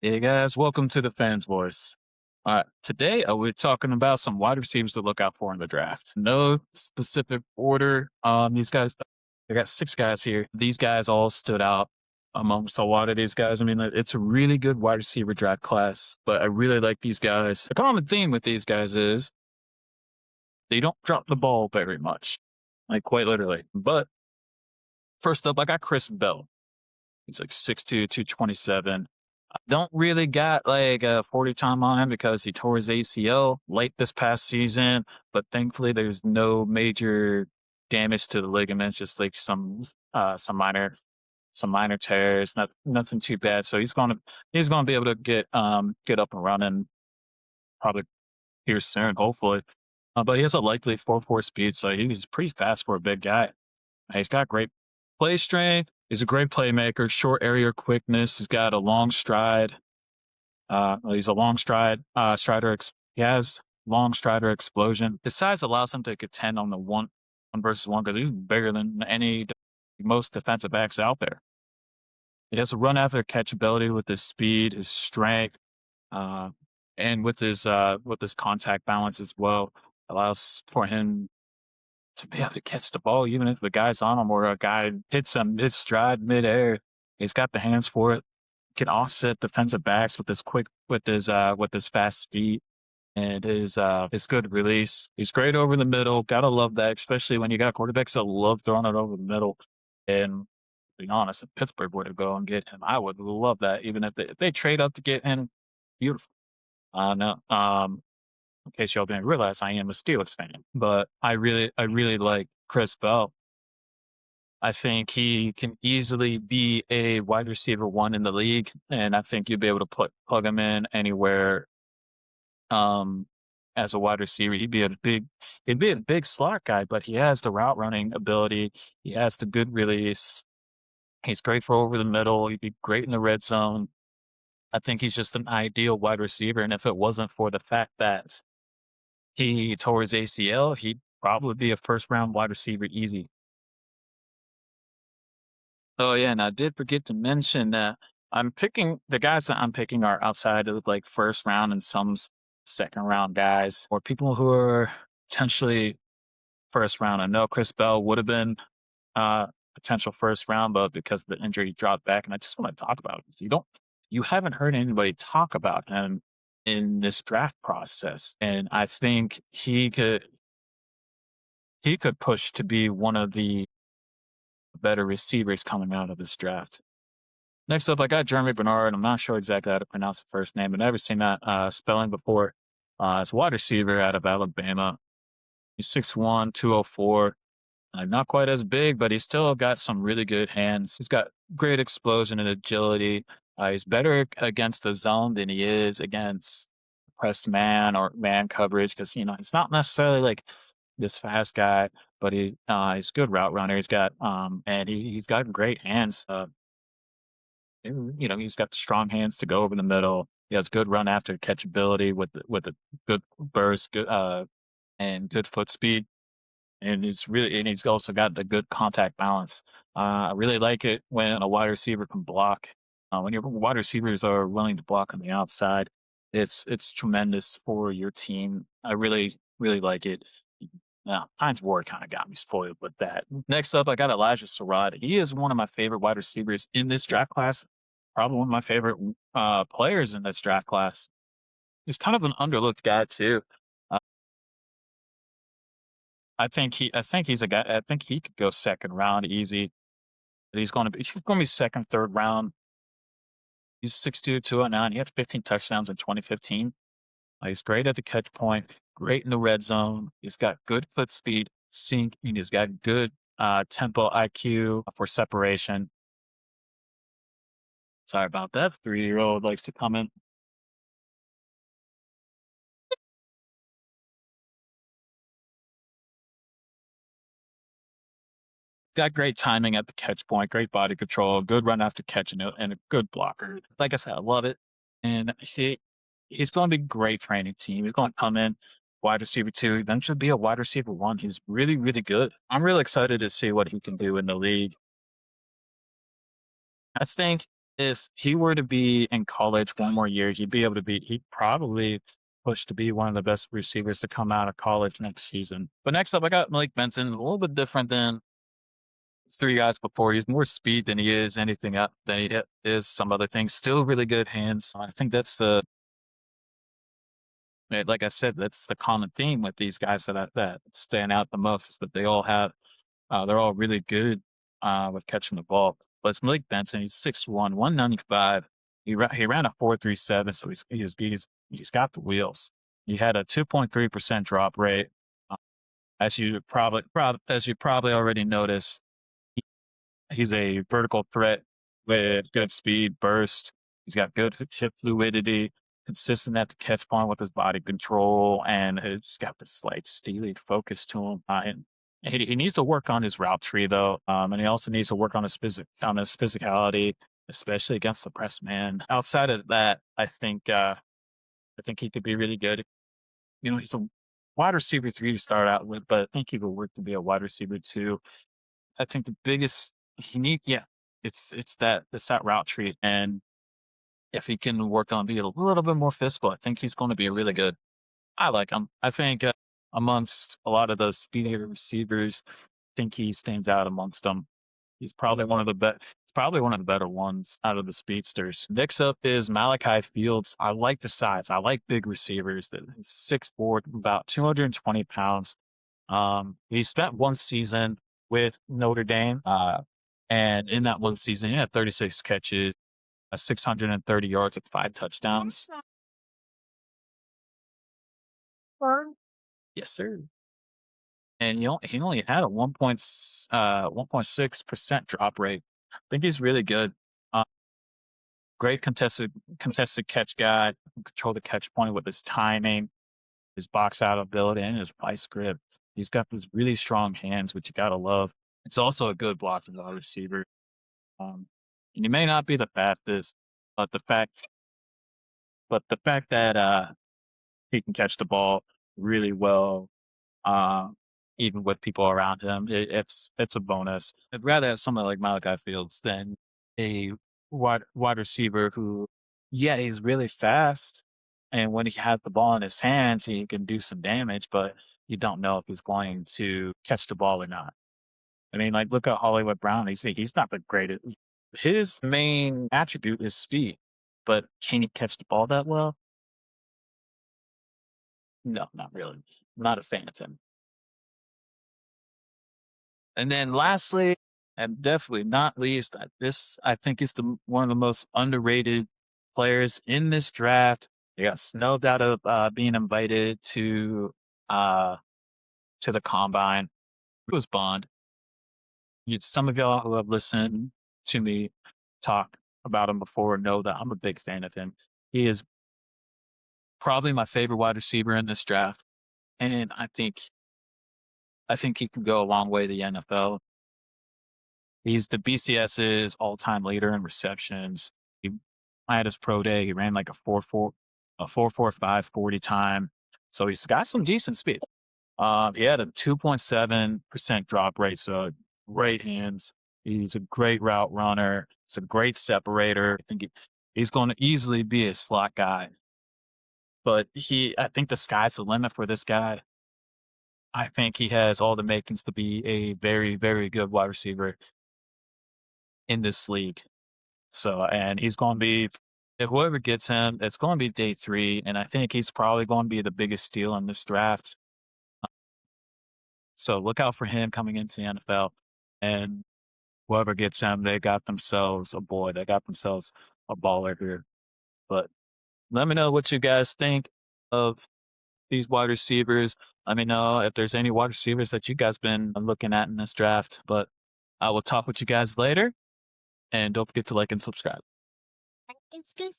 Hey guys, welcome to the Fans Voice. Today we're talking about some wide receivers to look out for in the draft. No specific order. These guys, I got six guys here. These guys all stood out amongst a lot of these guys. I mean, it's a really good wide receiver draft class, but I really like these guys. The common theme with these guys is they don't drop the ball very much, like quite literally. But first up, I got Chris Bell. He's like 6'2", 227. I don't really got like a 40 time on him because he tore his ACL late this past season, but thankfully there's no major damage to the ligaments, just like some minor tears, nothing too bad. So he's gonna be able to get up and running probably here soon, hopefully. But he has a likely 4.4 speed, so he's pretty fast for a big guy. He's got great play strength. He's a great playmaker, short area quickness. He's got a long stride. He's a long strider. He has long strider explosion. His size allows him to contend on the one versus one because he's bigger than most defensive backs out there. He has a run after catch ability with his speed, his strength, uh, and with his contact balance as well. Allows for him to be able to catch the ball, even if the guy's on him or a guy hits him mid stride, mid air. He's got the hands for it. Can offset defensive backs with with his fast speed and his good release. He's great over the middle. Gotta love that, especially when you got quarterbacks that love throwing it over the middle. And being honest, if Pittsburgh were to go and get him, I would love that. Even if they trade up to get him, beautiful. No, in case y'all didn't realize, I am a Steelers fan, but I really like Chris Bell. I think he can easily be a wide receiver one in the league, and I think you'd be able to plug him in anywhere. Um, as a wide receiver, he'd be a big slot guy, but he has the route running ability. He has the good release. He's great for over the middle. He'd be great in the red zone. I think he's just an ideal wide receiver, and if it wasn't for the fact that he tore his ACL, he'd probably be a first round wide receiver easy. Oh yeah, and I did forget to mention that I'm picking the guys that I'm picking are outside of like first round and second round guys or people who are potentially first round. I know Chris Bell would have been potential first round, but because of the injury, he dropped back. And I just want to talk about it. You haven't heard anybody talk about him in this draft process, and I think he could push to be one of the better receivers coming out of this draft. Next up, I got Jeremy Bernard. I'm not sure exactly how to pronounce the first name, but never seen that spelling before. It's a wide receiver out of Alabama. He's 6'1", 204. Not quite as big, but he's still got some really good hands. He's got great explosion and agility. He's better against the zone than he is against press man or man coverage because he's not necessarily like this fast guy, but he's a good route runner. He's got great hands. He's got the strong hands to go over the middle. He has good run after catch ability with a good burst, and good foot speed. And he's also got the good contact balance. I really like it when a wide receiver can block. When your wide receivers are willing to block on the outside, it's tremendous for your team. I really like it. Now, Hines Ward kind of got me spoiled with that. Next up, I got Elijah Sarad. He is one of my favorite wide receivers in this draft class. Probably one of my favorite players in this draft class. He's kind of an underlooked guy too. Uh, I think he's a guy. I think he could go second round easy. But he's going to be second, third round. He's 6'2", 209. He had 15 touchdowns in 2015. He's great at the catch point, great in the red zone. He's got good foot speed, sink, and he's got good tempo IQ for separation. Sorry about that. 3-year-old likes to come in. Got great timing at the catch point, great body control, good run after catching it, and a good blocker. Like I said, I love it. And he's going to be great for any team. He's going to come in wide receiver two, eventually be a wide receiver one. He's really, really good. I'm really excited to see what he can do in the league. I think If he were to be in college one more year, he'd probably push to be one of the best receivers to come out of college next season. But next up, I got Malik Benson, a little bit different than 3 guys before. He's more speed than he is anything up than is some other things. Still really good hands. I think that's like I said, that's the common theme with these guys that stand out the most is that they're all really good with catching the ball. But it's Malik Benson. He's 6'1", 195. He ran a 4.37, so he's got the wheels. He had a 2.3% drop rate. Uh, as you probably already noticed, he's a vertical threat with good speed, burst. He's got good hip fluidity, consistent at the catch point with his body control, and he's got this like steely focus to him. And he needs to work on his route tree though, and he also needs to work on on his physicality, especially against the press man. Outside of that, I think he could be really good. You know, he's a wide receiver 3 to start out with, but I think he could work to be a wide receiver 2. I think the biggest he need yeah, it's that route tree, and if he can work on being a little bit more physical, I think he's gonna be really good. I like him. I think, amongst a lot of those speedier receivers, I think he stands out amongst them. He's probably one of the better ones out of the speedsters. Next up is Malachi Fields. I like the size. I like big receivers that he's 6'4", about 220 pounds. He spent 1 season with Notre Dame, and in that 1 season, he had 36 catches, 630 yards with 5 touchdowns. Yes, sir. And he only had a 1.6% drop rate. I think he's really good. Uh, Great contested catch guy, can control the catch point with his timing, his box out ability, and his vice grip. He's got these really strong hands, which you gotta love. It's also a good blocking wide receiver. Um, and he may not be the fastest, but the fact that he can catch the ball really well, uh, even with people around him, it's a bonus. I'd rather have someone like Malachi Fields than a wide receiver who, yeah, he's really fast, and when he has the ball in his hands, he can do some damage, but you don't know if he's going to catch the ball or not. I mean, like, look at Hollywood Brown. He's not the greatest. His main attribute is speed, but can he catch the ball that well? No, not really. Not a fan of him. And then lastly, and definitely not least, this I think is one of the most underrated players in this draft. They got snubbed out of being invited uh, to the combine. It was Bond. Some of y'all who have listened to me talk about him before know that I'm a big fan of him. He is probably my favorite wide receiver in this draft, and I think he can go a long way in the NFL. He's the BCS's all-time leader in receptions. He at his pro day, he ran like a 4.45 40 time. So he's got some decent speed. He had a 2.7% drop rate, so great hands. He's a great route runner. He's a great separator. He's going to easily be a slot guy. But I think the sky's the limit for this guy. I think he has all the makings to be a very, very good wide receiver in this league. So, and he's going to be, if whoever gets him, it's going to be day 3. And I think he's probably going to be the biggest steal in this draft. So look out for him coming into the NFL. And whoever gets him, they got themselves a boy. They got themselves a baller here. But let me know what you guys think of these wide receivers. Let me know if there's any wide receivers that you guys been looking at in this draft. But I will talk with you guys later. And don't forget to like and subscribe. It's good.